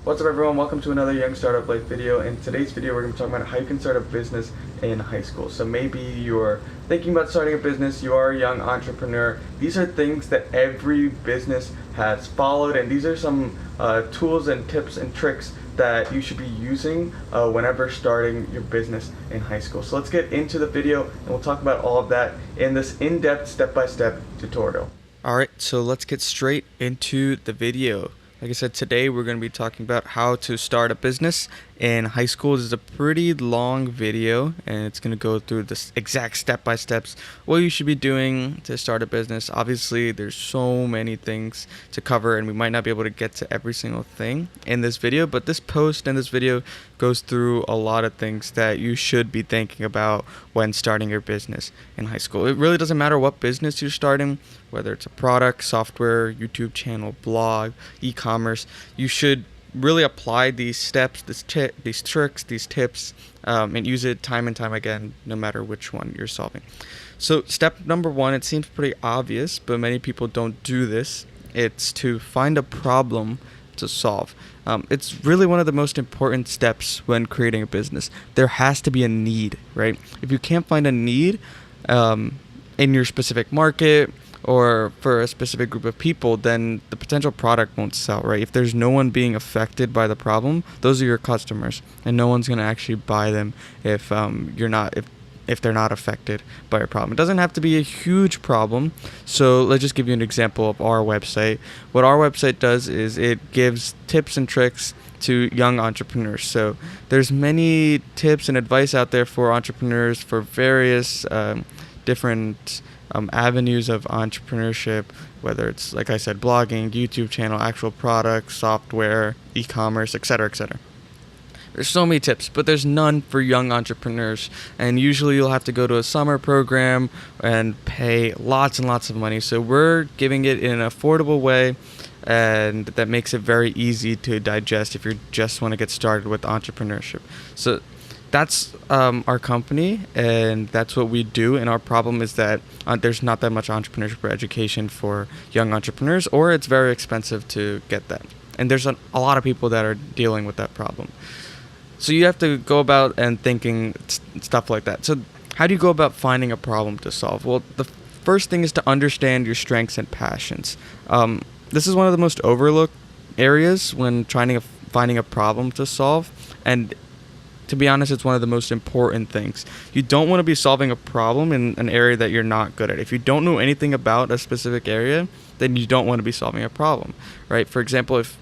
What's up everyone, welcome to another Young Startup Life video. In today's video we're going to be talking about how you can start a business in high school. So maybe you're thinking about starting a business, you are a young entrepreneur. These are things that every business has followed, and these are some tools and tips and tricks that you should be using whenever starting your business in high school. So let's get into the video and we'll talk about all of that in this in-depth step-by-step tutorial. Alright, so let's get straight into the video. Like I said, today we're going to be talking about how to start a business in high school. This is a pretty long video and it's going to go through the exact step-by-steps what you should be doing to start a business. Obviously, there's so many things to cover and we might not be able to get to every single thing in this video, but this post and this video goes through a lot of things that you should be thinking about when starting your business in high school. It really doesn't matter what business you're starting, whether it's a product, software, YouTube channel, blog, e-commerce. You should really apply these steps, these tricks, these tips, and use it time and time again, no matter which one you're solving. So step number one, it seems pretty obvious, but many people don't do this. It's to find a problem to solve. It's really one of the most important steps when creating a business. There has to be a need, right? If you can't find a need in your specific market or for a specific group of people, then the potential product won't sell, right? If there's no one being affected by the problem, those are your customers, and no one's going to actually buy them if they're not affected by a problem. It doesn't have to be a huge problem. So let's just give you an example of our website. What our website does is it gives tips and tricks to young entrepreneurs. So there's many tips and advice out there for entrepreneurs for various different avenues of entrepreneurship, whether it's, like I said, blogging, YouTube channel, actual products, software, e-commerce, etc., etc. There's so many tips, but there's none for young entrepreneurs, and usually you'll have to go to a summer program and pay lots and lots of money. So we're giving it in an affordable way, and that makes it very easy to digest if you just want to get started with entrepreneurship. So that's our company, and that's what we do. And our problem is that there's not that much entrepreneurship or education for young entrepreneurs, or it's very expensive to get that. And there's a lot of people that are dealing with that problem. So you have to go about and thinking stuff like that. So how do you go about finding a problem to solve? Well, the first thing is to understand your strengths and passions. This is one of the most overlooked areas when finding a problem to solve, and to be honest, it's one of the most important things. You don't want to be solving a problem in an area that you're not good at. If you don't know anything about a specific area, then you don't want to be solving a problem, right? For example, if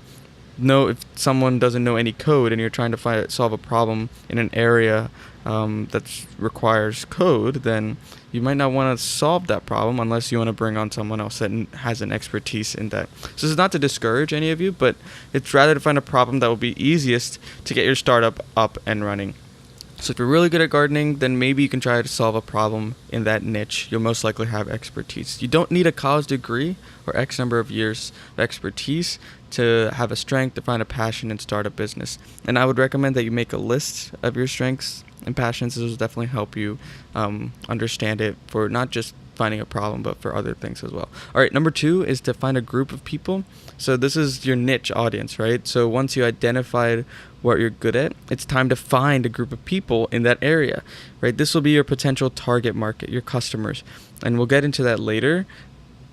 someone doesn't know any code and you're trying to solve a problem in an area that requires code, then you might not want to solve that problem unless you want to bring on someone else that has an expertise in that. So this is not to discourage any of you, but it's rather to find a problem that will be easiest to get your startup up and running. So if you're really good at gardening, then maybe you can try to solve a problem in that niche. You'll most likely have expertise. You don't need a college degree or X number of years of expertise to have a strength, to find a passion, and start a business. And I would recommend that you make a list of your strengths and passions. This will definitely help you understand it for not just finding a problem, but for other things as well. All right, number two is to find a group of people. So this is your niche audience, right? So once you identified what you're good at, it's time to find a group of people in that area, right? This will be your potential target market, your customers, and we'll get into that later.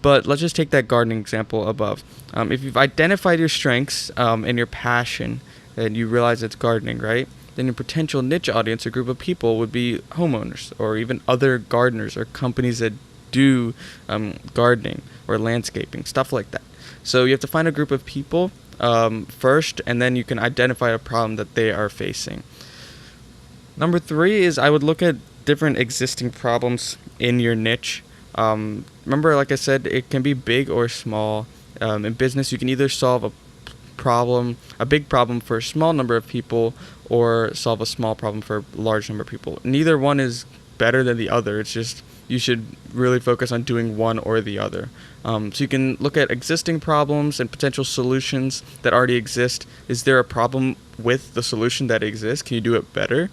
But let's just take that gardening example above. If you've identified your strengths and your passion, and you realize it's gardening, right? Then your potential niche audience or group of people would be homeowners or even other gardeners or companies that do gardening or landscaping, stuff like that. So you have to find a group of people first, and then you can identify a problem that they are facing. Number three is I would look at different existing problems in your niche. Remember, like I said, it can be big or small. In business, you can either solve a big problem for a small number of people or solve a small problem for a large number of people. Neither one is better than the other. It's just you should really focus on doing one or the other. So you can look at existing problems and potential solutions that already exist. Is there a problem with the solution that exists? Can you do it better?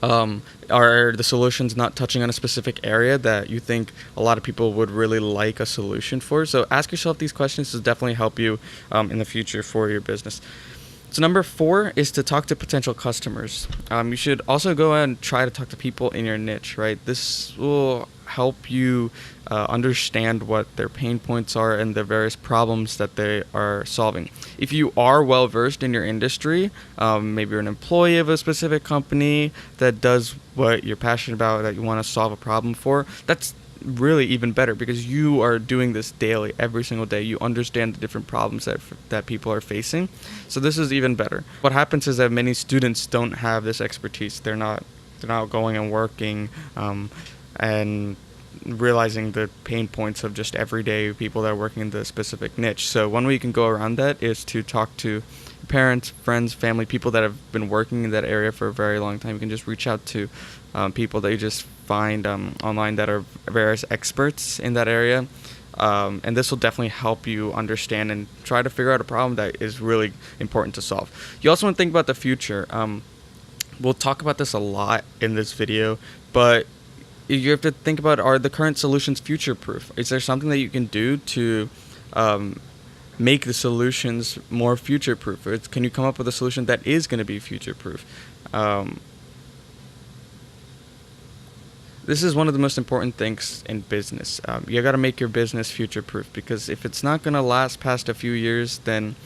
Are the solutions not touching on a specific area that you think a lot of people would really like a solution for? So ask yourself these questions to definitely help you in the future for your business. So number 4 is to talk to potential customers. You should also go and try to talk to people in your niche, right? This will help you understand what their pain points are and the various problems that they are solving. If you are well versed in your industry, maybe you're an employee of a specific company that does what you're passionate about, that you want to solve a problem for, that's really even better because you are doing this daily, every single day. You understand the different problems that people are facing. So this is even better. What happens is that many students don't have this expertise. They're not going and working and realizing the pain points of just everyday people that are working in the specific niche. So one way you can go around that is to talk to parents, friends, family, people that have been working in that area for a very long time. You can just reach out to people that you just find online that are various experts in that area. And this will definitely help you understand and try to figure out a problem that is really important to solve. You also want to think about the future. We'll talk about this a lot in this video, but you have to think about, are the current solutions future-proof? Is there something that you can do to make the solutions more future-proof? Can you come up with a solution that is going to be future-proof? This is one of the most important things in business. You got to make your business future-proof, because if it's not going to last past a few years, then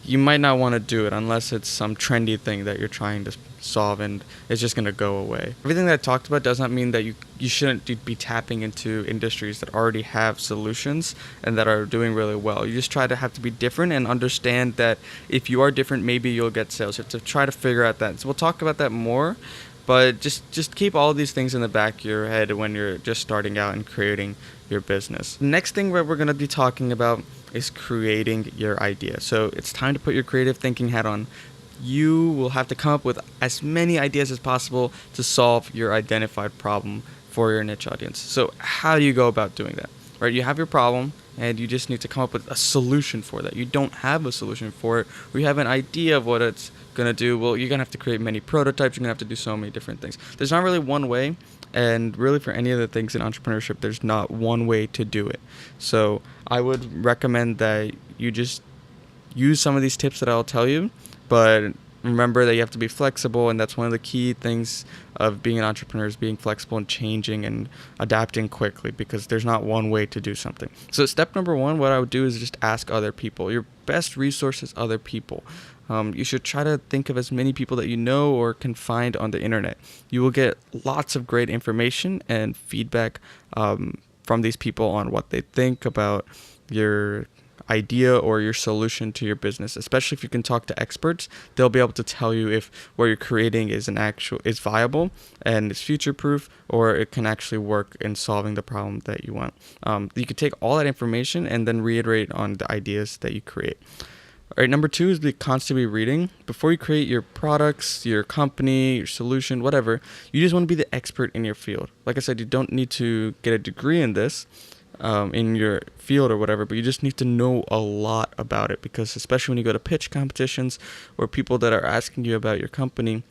you might not want to do it unless it's some trendy thing that you're trying to solve and it's just going to go away. Everything that I talked about does not mean that you shouldn't be tapping into industries that already have solutions and that are doing really well. You just have to be different and understand that if you are different, maybe you'll get sales. You have to try to figure out that. So we'll talk about that more, but just keep all these things in the back of your head when you're just starting out and creating your business. The next thing that we're going to be talking about is creating your idea. So it's time to put your creative thinking hat on. You will have to come up with as many ideas as possible to solve your identified problem for your niche audience. So how do you go about doing that? Right? You have your problem and you just need to come up with a solution for that. You don't have a solution for it, or you have an idea of what it's going to do. Well, you're going to have to create many prototypes. You're going to have to do so many different things. There's not really one way. And really, for any of the things in entrepreneurship, there's not one way to do it. So I would recommend that you just use some of these tips that I'll tell you, but remember that you have to be flexible, and that's one of the key things of being an entrepreneur, is being flexible and changing and adapting quickly, because there's not one way to do something. So step number 1, what I would do is just ask other people. Your best resource is other people. You should try to think of as many people that you know or can find on the internet. You will get lots of great information and feedback from these people on what they think about your idea or your solution to your business. Especially if you can talk to experts, they'll be able to tell you if what you're creating is viable and is future proof, or it can actually work in solving the problem that you want. You could take all that information and then reiterate on the ideas that you create. All right, number 2 is be constantly reading. Before you create your products, your company, your solution, whatever, you just want to be the expert in your field. Like I said, you don't need to get a degree in this, in your field or whatever, but you just need to know a lot about it, because especially when you go to pitch competitions or people that are asking you about your company,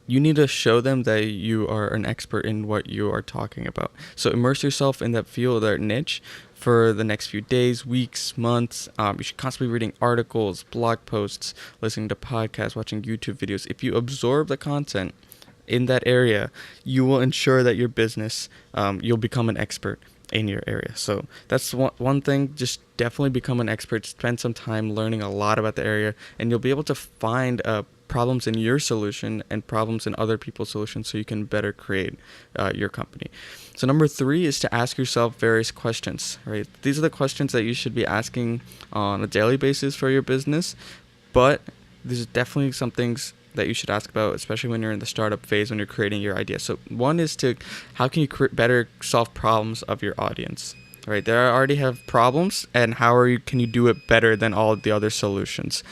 you need to show them that you are an expert in what you are talking about. So immerse yourself in that field or niche for the next few days, weeks, months. You should constantly be reading articles, blog posts, listening to podcasts, watching YouTube videos. If you absorb the content in that area, you will ensure that your business, you'll become an expert in your area. So that's one thing. Just definitely become an expert. Spend some time learning a lot about the area, and you'll be able to find problems in your solution and problems in other people's solutions, so you can better create your company. So number 3 is to ask yourself various questions, right? These are the questions that you should be asking on a daily basis for your business, but these are definitely some things that you should ask about, especially when you're in the startup phase, when you're creating your idea. So one is how can you better solve problems of your audience? Right, they already have problems, and can you do it better than all of the other solutions?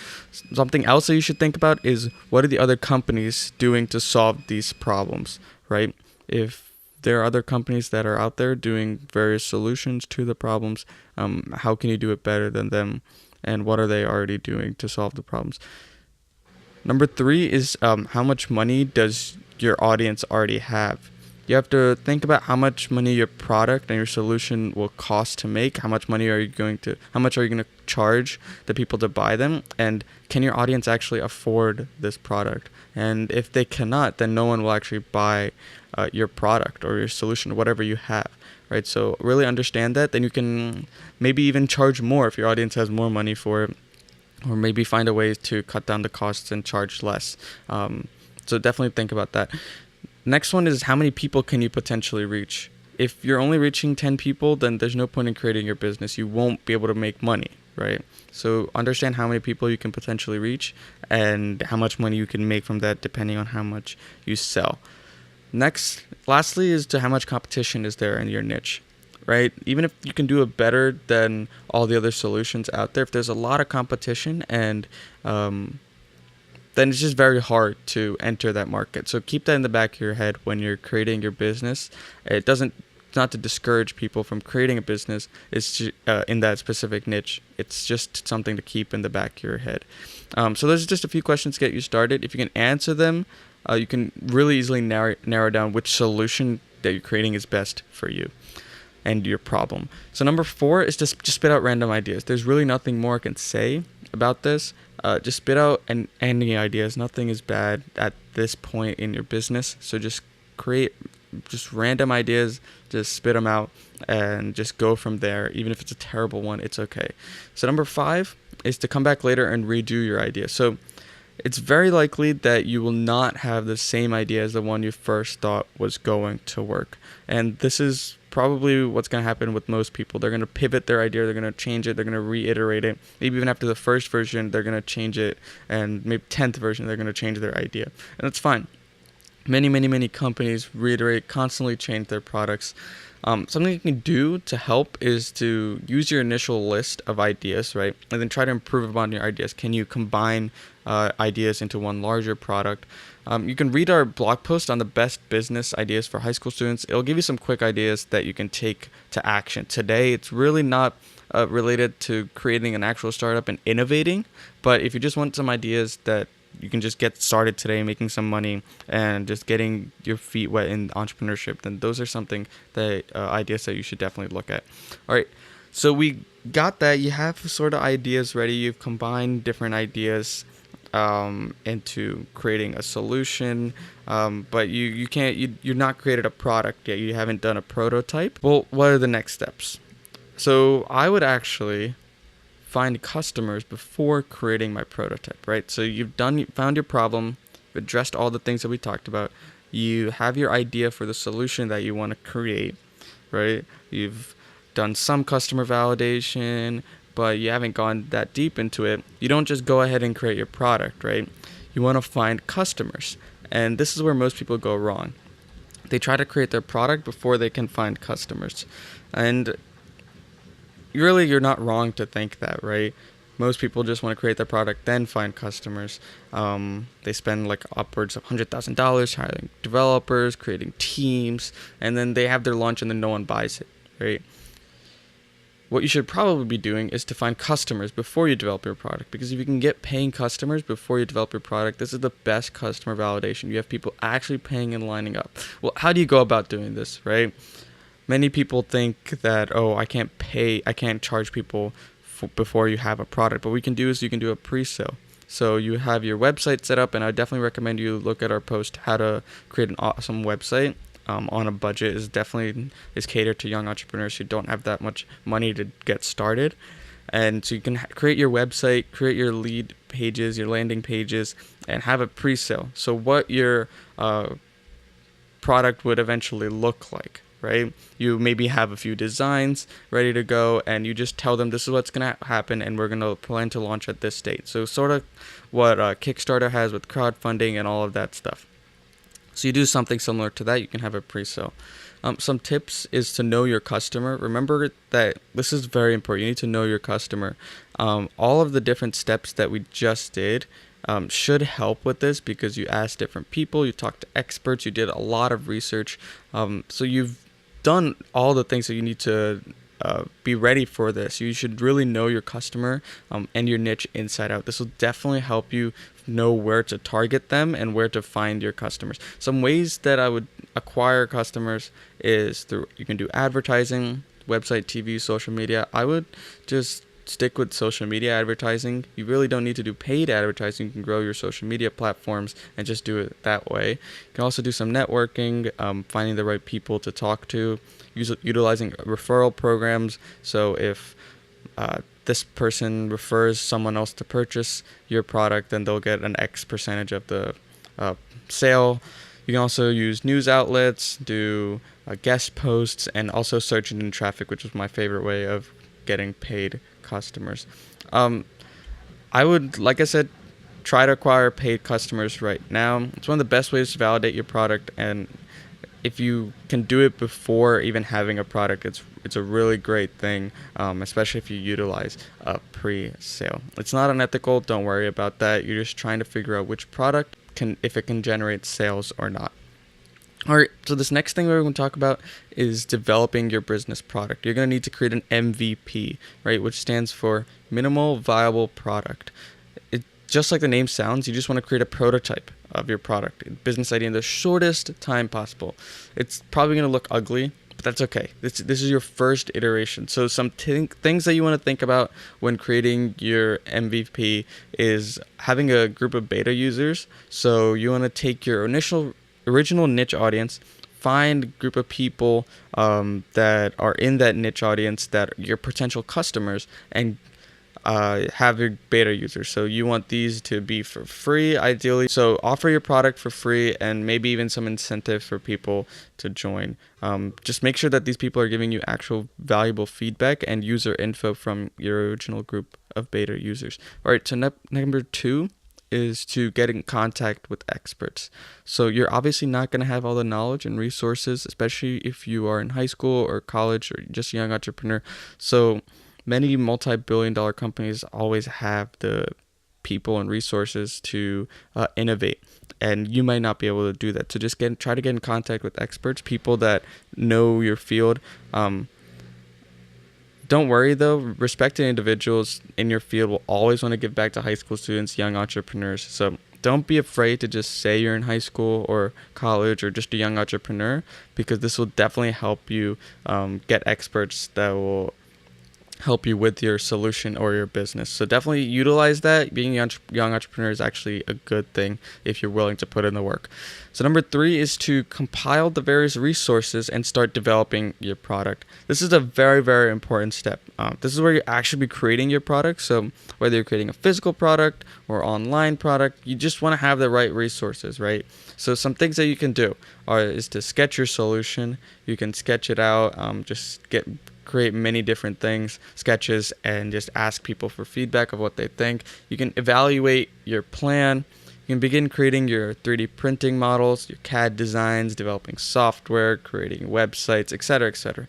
Something else that you should think about is, what are the other companies doing to solve these problems, right? If there are other companies that are out there doing various solutions to the problems, how can you do it better than them, and what are they already doing to solve the problems? Number 3 is how much money does your audience already have? you have to think about how much money your product and your solution will cost to make. How much are you going to charge the people to buy them, and can your audience actually afford this product? And if they cannot, then no one will actually buy your product or your solution, whatever you have, right? So really understand that. Then you can maybe even charge more if your audience has more money for it, or maybe find a way to cut down the costs and charge less. So definitely think about that. Next one is, how many people can you potentially reach? If you're only reaching 10 people, then there's no point in creating your business. You won't be able to make money, right? So understand how many people you can potentially reach and how much money you can make from that, depending on how much you sell. Lastly, is to how much competition is there in your niche, right? Even if you can do it better than all the other solutions out there, if there's a lot of competition, and then it's just very hard to enter that market. So keep that in the back of your head when you're creating your business. It's not to discourage people from creating a business. It's in that specific niche. It's just something to keep in the back of your head. So there's just a few questions to get you started. If you can answer them, you can really easily narrow down which solution that you're creating is best for you and your problem. So number 4 is to just spit out random ideas. There's really nothing more I can say about this. Just spit out any ideas. Nothing is bad at this point in your business. So just create just random ideas, just spit them out and just go from there. Even if it's a terrible one, it's okay. So number 5 is to come back later and redo your idea. So it's very likely that you will not have the same idea as the one you first thought was going to work. And this is probably what's going to happen with most people. They're going to pivot their idea, they're going to change it, they're going to reiterate it. Maybe even after the first version, they're going to change it, and maybe 10th version, they're going to change their idea. And that's fine. Many companies reiterate, constantly change their products. Something you can do to help is to use your initial list of ideas, right? And then try to improve upon your ideas. Can you combine ideas into one larger product? You can read our blog post on the best business ideas for high school students. It'll give you some quick ideas that you can take to action. Today, it's really not related to creating an actual startup and innovating, but if you just want some ideas that you can just get started today, making some money and just getting your feet wet in entrepreneurship, then those are something that ideas that you should definitely look at. All right, so we got that. You have sort of ideas ready. You've combined different ideas into creating a solution, but you're not created a product yet. You haven't done a prototype. Well, what are the next steps? So I would actually find customers before creating my prototype, right? So you found your problem, you've addressed all the things that we talked about, you have your idea for the solution that you want to create, right? You've done some customer validation, but you haven't gone that deep into it. You don't just go ahead and create your product, right? You want to find customers, and this is where most people go wrong. They try to create their product before they can find customers, and really, you're not wrong to think that, right? Most people just want to create their product, then find customers. They spend like upwards of $100,000 hiring developers, creating teams, and then they have their launch and then no one buys it, right? What you should probably be doing is to find customers before you develop your product, because if you can get paying customers before you develop your product, this is the best customer validation. You have people actually paying and lining up. Well, how do you go about doing this, right? Many people think that, I can't charge people before you have a product. But what we can do is you can do a pre-sale. So you have your website set up, and I definitely recommend you look at our post, how to create an awesome website on a budget. Is catered to young entrepreneurs who don't have that much money to get started. And so you can create your website, create your lead pages, your landing pages, and have a pre-sale. So what your product would eventually look like, right? You maybe have a few designs ready to go, and you just tell them this is what's going to happen, and we're going to plan to launch at this date. So sort of what Kickstarter has with crowdfunding and all of that stuff. So you do something similar to that. You can have a pre-sale. Some tips is to know your customer. Remember that this is very important. You need to know your customer. All of the different steps that we just did should help with this, because you asked different people, you talked to experts, you did a lot of research. So you've done all the things that you need to be ready for this. You should really know your customer and your niche inside out. This will definitely help you know where to target them and where to find your customers. Some ways that I would acquire customers is through, you can do advertising, website, TV, social media. I would just stick with social media advertising. You really don't need to do paid advertising. You can grow your social media platforms and just do it that way. You can also do some networking, finding the right people to talk to, utilizing referral programs. So if this person refers someone else to purchase your product, then they'll get an X percentage of the sale. You can also use news outlets, do guest posts, and also search engine traffic, which is my favorite way of getting paid customers. I would, like I said, try to acquire paid customers right now. It's one of the best ways to validate your product, and if you can do it before even having a product, it's a really great thing, especially if you utilize a pre-sale. It's not unethical, don't worry about that. You're just trying to figure out which product if it can generate sales or not. All right, so this next thing we're going to talk about is developing your business product. You're going to need to create an MVP, right, which stands for minimal viable product. Just like the name sounds, you just want to create a prototype of your product, business idea, in the shortest time possible. It's probably going to look ugly, but that's okay. This is your first iteration. So some things that you want to think about when creating your MVP is having a group of beta users. So you want to take your original niche audience, find a group of people that are in that niche audience that are your potential customers, and have your beta users. So you want these to be for free, ideally. So offer your product for free and maybe even some incentive for people to join. Just make sure that these people are giving you actual valuable feedback and user info from your original group of beta users. All right, so number 2 is to get in contact with experts. So you're obviously not going to have all the knowledge and resources, especially if you are in high school or college or just a young entrepreneur. So many multi-billion-dollar companies always have the people and resources to innovate, and you might not be able to do that. So just try to get in contact with experts, people that know your field. Don't worry though, respected individuals in your field will always want to give back to high school students, young entrepreneurs. So don't be afraid to just say you're in high school or college or just a young entrepreneur, because this will definitely help you get experts that will help you with your solution or your business. So definitely utilize that. Being a young entrepreneur is actually a good thing if you're willing to put in the work. So number 3 is to compile the various resources and start developing your product. This is a very, very important step. This is where you actually be creating your product. So whether you're creating a physical product or online product, you just want to have the right resources, right? So some things that you can do is to sketch your solution. You can sketch it out, create many different sketches, and just ask people for feedback of what they think. You can evaluate your plan. You can begin creating your 3D printing models, your CAD designs, developing software, creating websites, etc., etc.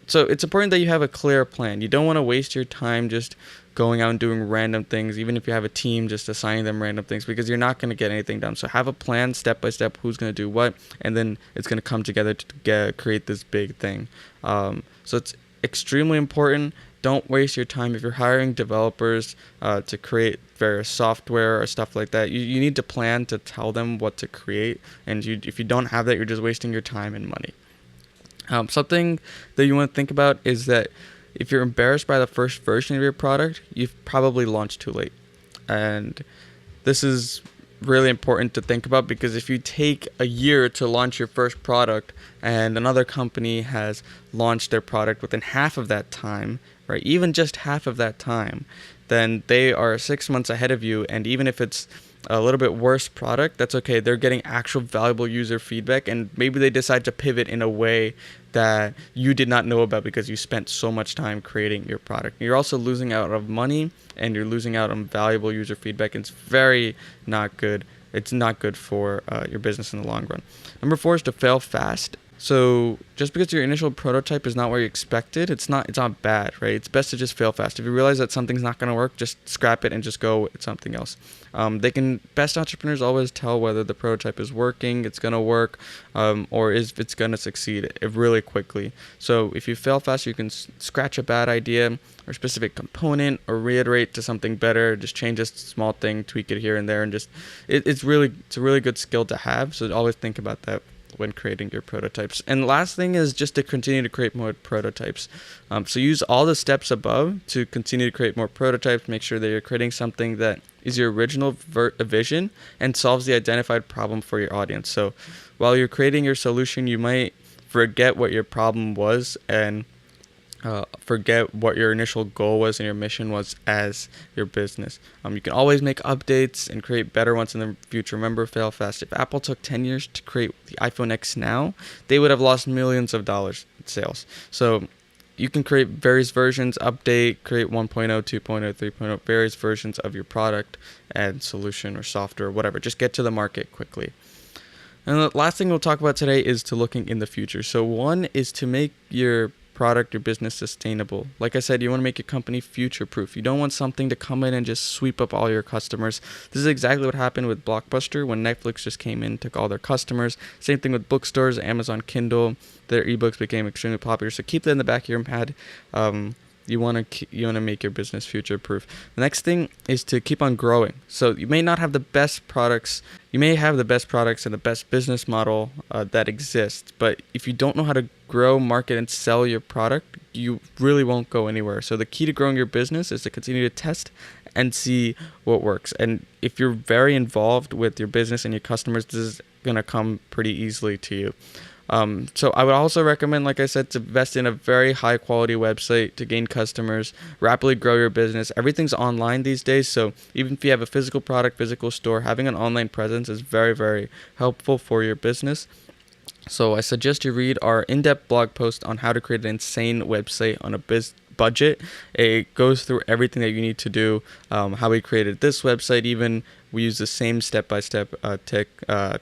So it's important that you have a clear plan. You don't want to waste your time just going out and doing random things, even if you have a team, just assigning them random things, because you're not going to get anything done. So have a plan step by step, who's going to do what, and then it's going to come together to create this big thing. So it's extremely important. Don't waste your time. If you're hiring developers to create various software or stuff like that, you need to plan to tell them what to create. And if you don't have that, you're just wasting your time and money. Something that you want to think about is that if you're embarrassed by the first version of your product, you've probably launched too late. And this is really important to think about, because if you take a year to launch your first product and another company has launched their product within half of that time, right, even just half of that time, then they are 6 months ahead of you. And even if it's a little bit worse product, that's okay. They're getting actual valuable user feedback, and maybe they decide to pivot in a way that you did not know about because you spent so much time creating your product. You're also losing out on money, and you're losing out on valuable user feedback. It's very not good. It's not good for your business in the long run. Number 4 is to fail fast. So just because your initial prototype is not where you expected, it's not bad, right? It's best to just fail fast. If you realize that something's not going to work, just scrap it and just go with something else. Best entrepreneurs always tell whether the prototype is working, it's going to work, or if it's going to succeed really quickly. So if you fail fast, you can scratch a bad idea or specific component, or reiterate to something better, just change a small thing, tweak it here and there, and just it's a really good skill to have. So always think about that. when creating your prototypes. And last thing is just to continue to create more prototypes. So use all the steps above to continue to create more prototypes. Make sure that you're creating something that is your original vision and solves the identified problem for your audience. So while you're creating your solution, you might forget what your problem was and forget what your initial goal was and your mission was as your business. You can always make updates and create better ones in the future. Remember, fail fast. If Apple took 10 years to create the iPhone X now, they would have lost millions of dollars in sales. So you can create various versions, update, create 1.0, 2.0, 3.0, various versions of your product and solution or software, whatever. Just get to the market quickly. And the last thing we'll talk about today is to looking in the future. So one is to make your product or business sustainable. Like I said, you want to make your company future proof. You don't want something to come in and just sweep up all your customers. This is exactly what happened with Blockbuster when Netflix just came in, took all their customers. Same thing with bookstores, Amazon Kindle. Their ebooks became extremely popular. So keep that in the back of your head. You want to make your business future proof. The next thing is to keep on growing. So you may not have the best products. You may have the best products and the best business model that exists, but if you don't know how to grow, market, and sell your product, you really won't go anywhere. So the key to growing your business is to continue to test and see what works. And if you're very involved with your business and your customers, this is going to come pretty easily to you. So I would also recommend, like I said, to invest in a very high quality website to gain customers, rapidly grow your business. Everything's online these days. So even if you have a physical product, physical store, having an online presence is very, very helpful for your business. So I suggest you read our in-depth blog post on how to create an insane website on a budget. It goes through everything that you need to do, how we created this website. Even we use the same step-by-step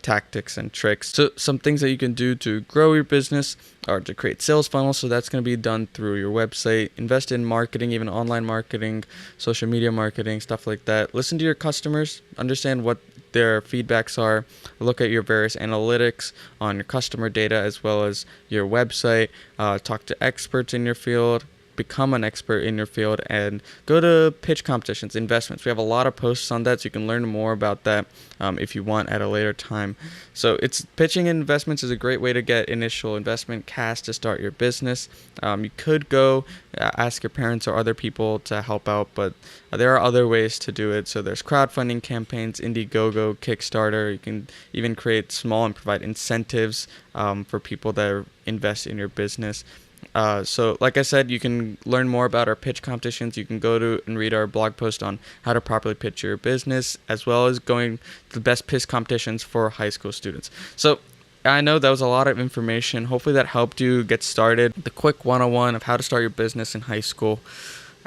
tactics and tricks. So some things that you can do to grow your business are to create sales funnels. So that's going to be done through your website. Invest in marketing, even online marketing, social media marketing, stuff like that. Listen to your customers, understand what their feedbacks are. Look at your various analytics on your customer data as well as your website. Talk to experts in your field. Become an expert in your field and go to pitch competitions, investments. We have a lot of posts on that, so you can learn more about that if you want at a later time. So pitching investments is a great way to get initial investment cash to start your business. You could go ask your parents or other people to help out, but there are other ways to do it. So there's crowdfunding campaigns, Indiegogo, Kickstarter. You can even create small and provide incentives for people that invest in your business. So like I said, you can learn more about our pitch competitions. You can go to and read our blog post on how to properly pitch your business, as well as going to the best pitch competitions for high school students. So I know that was a lot of information. Hopefully that helped you get started. The quick 101 of how to start your business in high school.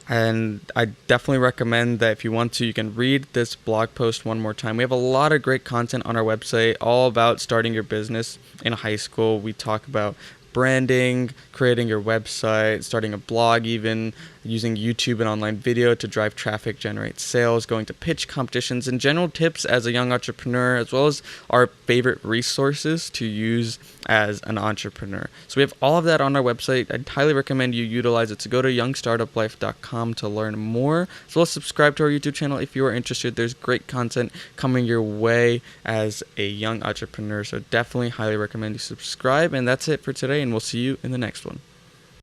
And I definitely recommend that if you want to, you can read this blog post one more time. We have a lot of great content on our website, all about starting your business in high school. We talk about branding, creating your website, starting a blog, even using YouTube and online video to drive traffic, generate sales, going to pitch competitions, and general tips as a young entrepreneur, as well as our favorite resources to use as an entrepreneur. So we have all of that on our website. I'd highly recommend you utilize it. So go to youngstartuplife.com to learn more, as well as subscribe to our YouTube channel if you are interested. There's great content coming your way as a young entrepreneur. So definitely highly recommend you subscribe. And that's it for today, and we'll see you in the next one.